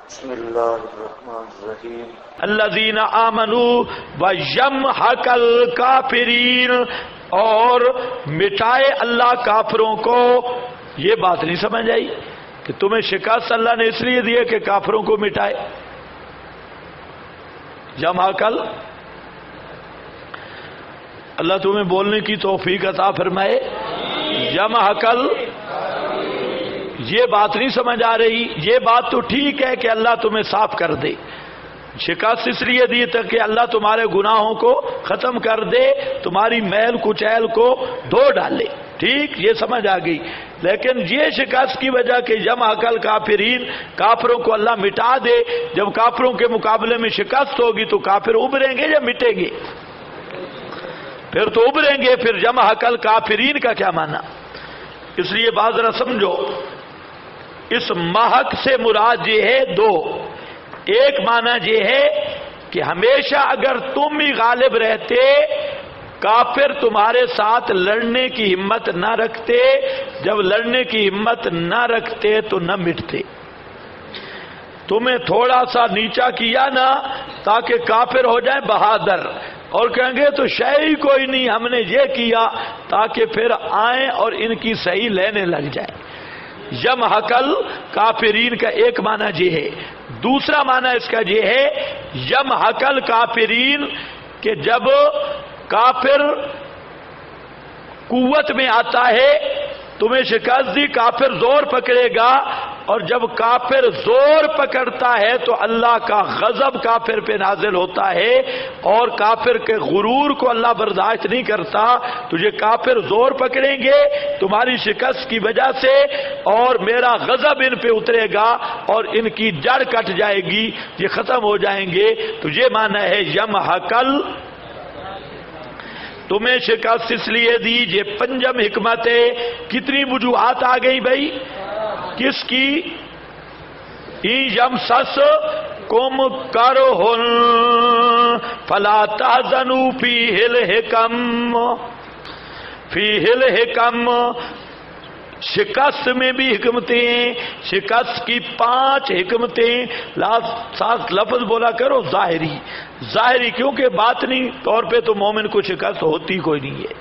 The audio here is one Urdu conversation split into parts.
بسم اللہ الرحمن الرحیم الذین آمنوا ویمحق الکافرین، اور مٹائے اللہ کافروں کو۔ یہ بات نہیں سمجھ آئی کہ تمہیں شکست اللہ نے اس لیے دی ہے کہ کافروں کو مٹائے؟ یمحق، اللہ تمہیں بولنے کی توفیق عطا فرمائے۔ یمحق، یہ بات نہیں سمجھ آ رہی؟ یہ بات تو ٹھیک ہے کہ اللہ تمہیں صاف کر دے، شکست اس لیے دی تک کہ اللہ تمہارے گناہوں کو ختم کر دے، تمہاری میل کچیل کو دھو ڈالے، ٹھیک، یہ سمجھ آ گئی۔ لیکن یہ شکست کی وجہ کہ یمحق الکافرین، کافروں کو اللہ مٹا دے، جب کافروں کے مقابلے میں شکست ہوگی تو کافر ابھریں گے یا مٹیں گے؟ پھر تو ابھریں گے۔ پھر یمحق الکافرین کا کیا معنی؟ اس لیے بات ذرا سمجھو، اس محق سے مراد یہ ہے دو۔ ایک معنی یہ ہے کہ ہمیشہ اگر تم ہی غالب رہتے، کافر تمہارے ساتھ لڑنے کی ہمت نہ رکھتے، جب لڑنے کی ہمت نہ رکھتے تو نہ مٹتے۔ تمہیں تھوڑا سا نیچا کیا نا تاکہ کافر ہو جائیں بہادر، اور کہیں گے تو شے ہی کوئی نہیں، ہم نے یہ کیا، تاکہ پھر آئیں اور ان کی صحیح لینے لگ جائیں۔ یمحق الکافرین کا ایک معنی یہ ہے۔ دوسرا معنی اس کا یہ ہے یمحق الکافرین، کہ جب کافر قوت میں آتا ہے، تمہیں شکست دی، کافر زور پکڑے گا، اور جب کافر زور پکڑتا ہے تو اللہ کا غضب کافر پہ نازل ہوتا ہے، اور کافر کے غرور کو اللہ برداشت نہیں کرتا۔ تو یہ کافر زور پکڑیں گے تمہاری شکست کی وجہ سے، اور میرا غضب ان پہ اترے گا اور ان کی جڑ کٹ جائے گی، یہ ختم ہو جائیں گے۔ تو یہ معنی ہے یمحق، تمہیں شکست اس لیے دی۔ یہ پنجم حکمت ہے۔ کتنی وجوہات آ گئی بھائی؟ کس کی؟ یمسسکم کرہ فلا تحزنوا فیہ الحکم، شکست میں بھی حکمتیں ہیں۔ شکست کی 5 حکمتیں، ساتھ لفظ بولا کرو ظاہری، ظاہری، کیونکہ باطنی طور پہ تو مومن کو شکست ہوتی کوئی نہیں ہے،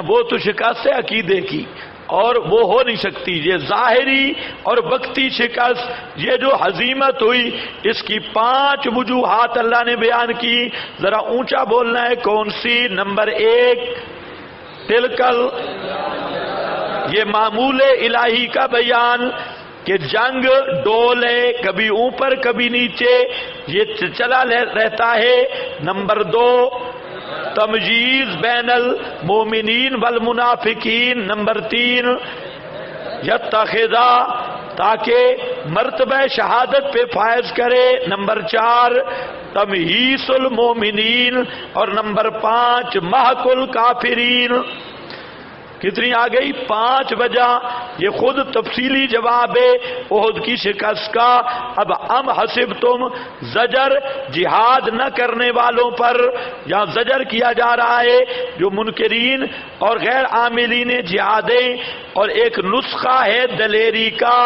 وہ تو شکست ہے عقیدے کی، اور وہ ہو نہیں سکتی۔ یہ ظاہری اور وقتی شکست، یہ جو ہزیمت ہوئی، اس کی 5 وجوہات اللہ نے بیان کی۔ ذرا اونچا بولنا ہے، کون سی؟ نمبر 1، تلکل، یہ معمول الہی کا بیان کہ جنگ ڈول ہے، کبھی اوپر کبھی نیچے، یہ چلا رہتا ہے۔ نمبر 2، تمجیز بین المومنین والمنافقین۔ نمبر 3، یتخذا، تاکہ مرتبہ شہادت پہ فائز کرے۔ نمبر 4، تمحیص المومنین، اور نمبر 5، محق الکافرین۔ کتنی آ گئی؟ 5 وجہ۔ یہ خود تفصیلی جواب ہے احد کی شکست کا۔ اب ام حسبتم، زجر جہاد نہ کرنے والوں پر، یہاں زجر کیا جا رہا ہے جو منکرین اور غیر عاملین جہادیں، اور ایک نسخہ ہے دلیری کا۔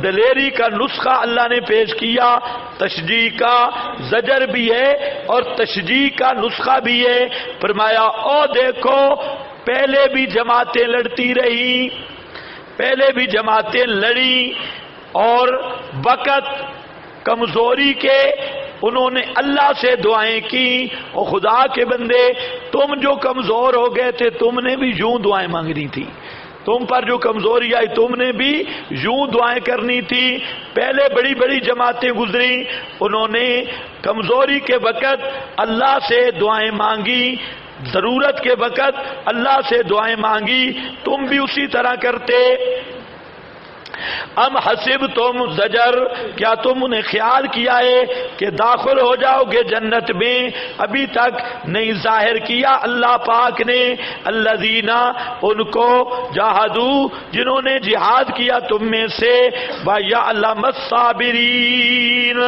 دلیری کا نسخہ اللہ نے پیش کیا، تشجیع کا زجر بھی ہے اور تشجیع کا نسخہ بھی ہے۔ فرمایا او دیکھو، پہلے بھی جماعتیں لڑتی رہی، پہلے بھی جماعتیں لڑی، اور وقت کمزوری کے انہوں نے اللہ سے دعائیں کی۔ اور خدا کے بندے، تم جو کمزور ہو گئے تھے، تم نے بھی یوں دعائیں مانگنی تھی، تم پر جو کمزوری آئی تم نے بھی یوں دعائیں کرنی تھی۔ پہلے بڑی بڑی جماعتیں گزری، انہوں نے کمزوری کے وقت اللہ سے دعائیں مانگی، ضرورت کے وقت اللہ سے دعائیں مانگی، تم بھی اسی طرح کرتے۔ ام حسب تم، زجر، کیا تم نے خیال کیا ہے کہ داخل ہو جاؤ گے جنت میں؟ ابھی تک نہیں ظاہر کیا اللہ پاک نے الذین، ان کو، جاہدوا، جنہوں نے جہاد کیا تم میں سے، وَيَعْلَمَ الصَّابِرِينَ،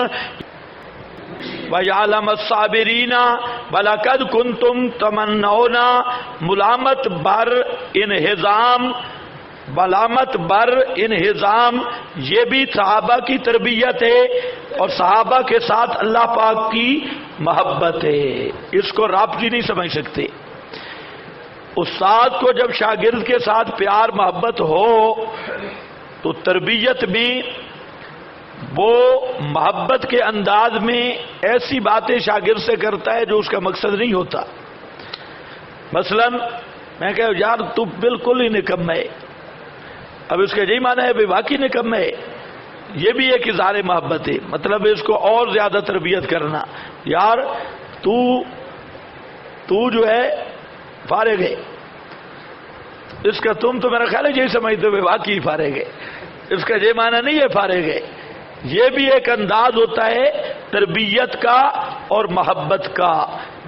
وَيَعْلَمَ الصَّابِرِينَ وَلَقَدْ كُنْتُمْ تَمَنَّوْنَ، ملامت بر انہضام ملامت بر انہضام یہ بھی صحابہ کی تربیت ہے اور صحابہ کے ساتھ اللہ پاک کی محبت ہے. اس کو رابطی نہیں سمجھ سکتے. استاد کو جب شاگرد کے ساتھ پیار محبت ہو تو تربیت میں وہ محبت کے انداز میں ایسی باتیں شاگرد سے کرتا ہے جو اس کا مقصد نہیں ہوتا. مثلا میں کہوں یار تو بالکل ہی نکمہ ہے، اب اس کا یہی معنی ہے واقعی نکمہ ہے، یہ بھی ایک اظہار محبت ہے. مطلب اس کو اور زیادہ تربیت کرنا، یار تو جو ہے فارغ ہے، اس کا تم تو میرا خیال ہے یہی سمجھتے ہوئے واقعی فارغ ہے، اس کا یہ معنی نہیں ہے فارغ ہے. یہ بھی ایک انداز ہوتا ہے تربیت کا اور محبت کا.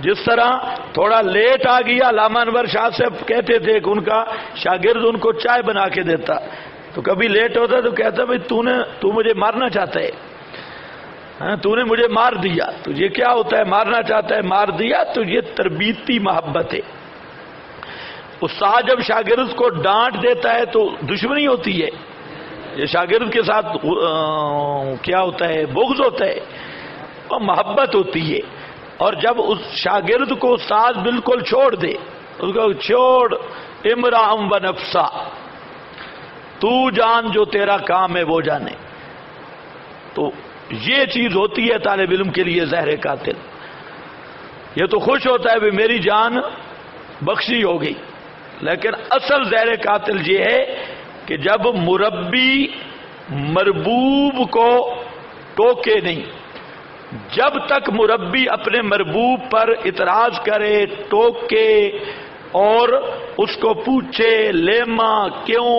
جس طرح تھوڑا لیٹ آ گیا، علامہ انور شاہ صاحب کہتے تھے کہ ان کا شاگرد ان کو چائے بنا کے دیتا، تو کبھی لیٹ ہوتا تو کہتا بھائی تو مجھے مارنا چاہتا ہے، تو نے مجھے مار دیا. تو یہ کیا ہوتا ہے؟ مارنا چاہتا ہے، مار دیا. تو یہ تربیتی محبت ہے. استاد جب شاگرد کو ڈانٹ دیتا ہے تو دشمنی ہوتی ہے، یہ شاگرد کے ساتھ کیا ہوتا ہے؟ بغض ہوتا ہے اور محبت ہوتی ہے. اور جب اس شاگرد کو استاد بالکل چھوڑ دے، اس کو چھوڑ امرام و نفسا، تو جان جو تیرا کام ہے وہ جانے، تو یہ چیز ہوتی ہے طالب علم کے لیے زہر قاتل. یہ تو خوش ہوتا ہے کہ میری جان بخشی ہو گئی، لیکن اصل زہر قاتل یہ ہے کہ جب مربی مربوب کو ٹوکے نہیں، جب تک مربی اپنے مربوب پر اعتراض کرے، ٹوکے اور اس کو پوچھے لیما کیوں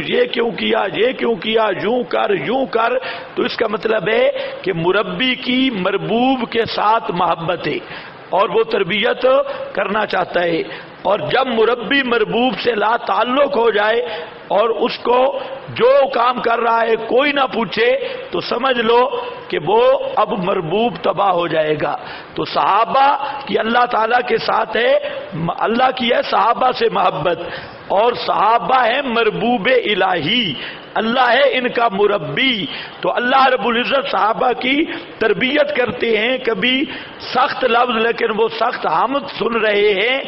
یہ کیوں کیا، یوں کر، تو اس کا مطلب ہے کہ مربی کی مربوب کے ساتھ محبت ہے اور وہ تربیت کرنا چاہتا ہے. اور جب مربی مربوب سے لا تعلق ہو جائے اور اس کو جو کام کر رہا ہے کوئی نہ پوچھے تو سمجھ لو کہ وہ اب مربوب تباہ ہو جائے گا. تو صحابہ کی اللہ تعالیٰ کے ساتھ ہے، اللہ کی ہے صحابہ سے محبت، اور صحابہ ہے مربوب الہی، اللہ ہے ان کا مربی. تو اللہ رب العزت صحابہ کی تربیت کرتے ہیں. کبھی سخت لفظ لیکن وہ سخت حمد سن رہے ہیں.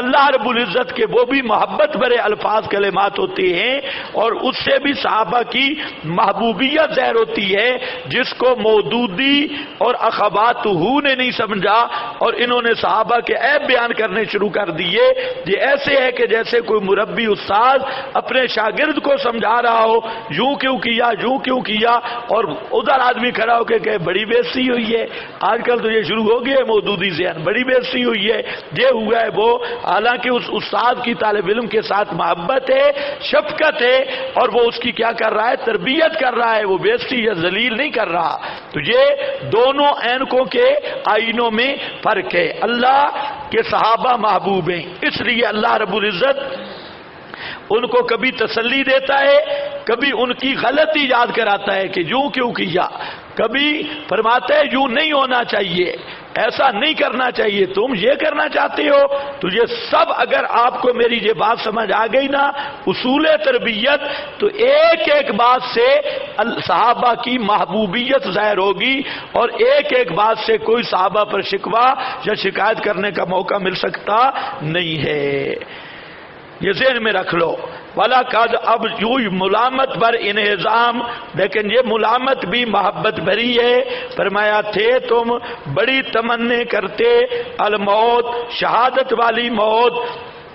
اللہ رب العزت کے وہ بھی محبت بھرے الفاظ کلمات ہوتے ہیں، اور اس سے بھی صحابہ کی محبوبیت ظاہر ہوتی ہے، جس کو مودودی اور اخواتہ نے نہیں سمجھا اور انہوں نے صحابہ کے عیب بیان کرنے شروع کر دیے. یہ ایسے ہے کہ جیسے کوئی مربی استاد اپنے شاگرد کو سمجھا رہا ہو، یوں کیوں کیا، اور ادھر آدمی کھڑا ہو کے کہ بڑی بےزتی ہوئی ہے. آج کل تو یہ شروع ہو گیا ہے مودودی ذہن، بڑی بےزتی ہوئی ہے، یہ ہوا ہے وہ. حالانکہ اس استاد کی طالب علم کے ساتھ محبت ہے، شفقت ہے، اور وہ اس کی کیا کر رہا ہے؟ تربیت کر رہا ہے، وہ بےزتی یا ذلیل نہیں کر رہا. تو یہ دونوں عینکوں کے آئینوں میں فرق ہے. اللہ کے صحابہ محبوب ہیں، اس لیے اللہ رب العزت ان کو کبھی تسلی دیتا ہے، کبھی ان کی غلطی یاد کراتا ہے کہ یوں کیوں کیا، کبھی فرماتا ہے یوں نہیں ہونا چاہیے، ایسا نہیں کرنا چاہیے، تم یہ کرنا چاہتے ہو. تو یہ سب اگر آپ کو میری یہ بات سمجھ آ گئی نا، اصول تربیت، تو ایک ایک بات سے صحابہ کی محبوبیت ظاہر ہوگی، اور ایک ایک بات سے کوئی صحابہ پر شکوہ یا شکایت کرنے کا موقع مل سکتا نہیں ہے. یہ ذہن میں رکھ لو. والا قد اب یوں ملامت بر انہضام، لیکن یہ ملامت بھی محبت بھری ہے. فرمایا تھے تم بڑی تمنے کرتے الموت، شہادت والی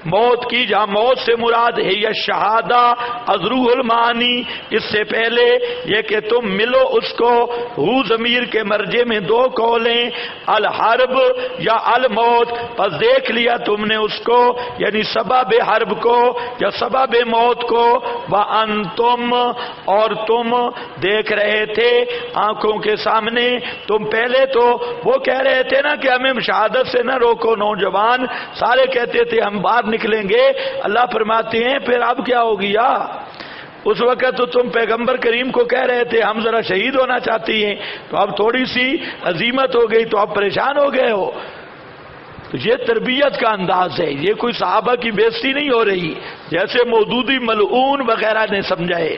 موت کی، جہاں موت سے مراد ہے یا شہادہ ازروح المعانی، اس سے پہلے یہ کہ تم ملو اس کو. ہو ضمیر کے مرجے میں دو قولیں، الحرب یا الموت، پس دیکھ لیا تم نے اس کو، یعنی سبب حرب کو یا سبب موت کو. وانتم، اور تم دیکھ رہے تھے آنکھوں کے سامنے. تم پہلے تو وہ کہہ رہے تھے نا کہ ہمیں شہادت سے نہ روکو، نوجوان سارے کہتے تھے ہم باہر نکلیں گے. اللہ فرماتے ہیں پھر اب کیا ہو گیا؟ اس وقت تو تم پیغمبر کریم کو کہہ رہے تھے ہم ذرا شہید ہونا چاہتی ہیں، تو اب تھوڑی سی عزیمت ہو گئی تو اب پریشان ہو گئے ہو. تو یہ تربیت کا انداز ہے، یہ کوئی صحابہ کی بےزتی نہیں ہو رہی جیسے مودودی ملعون وغیرہ نے سمجھائے۔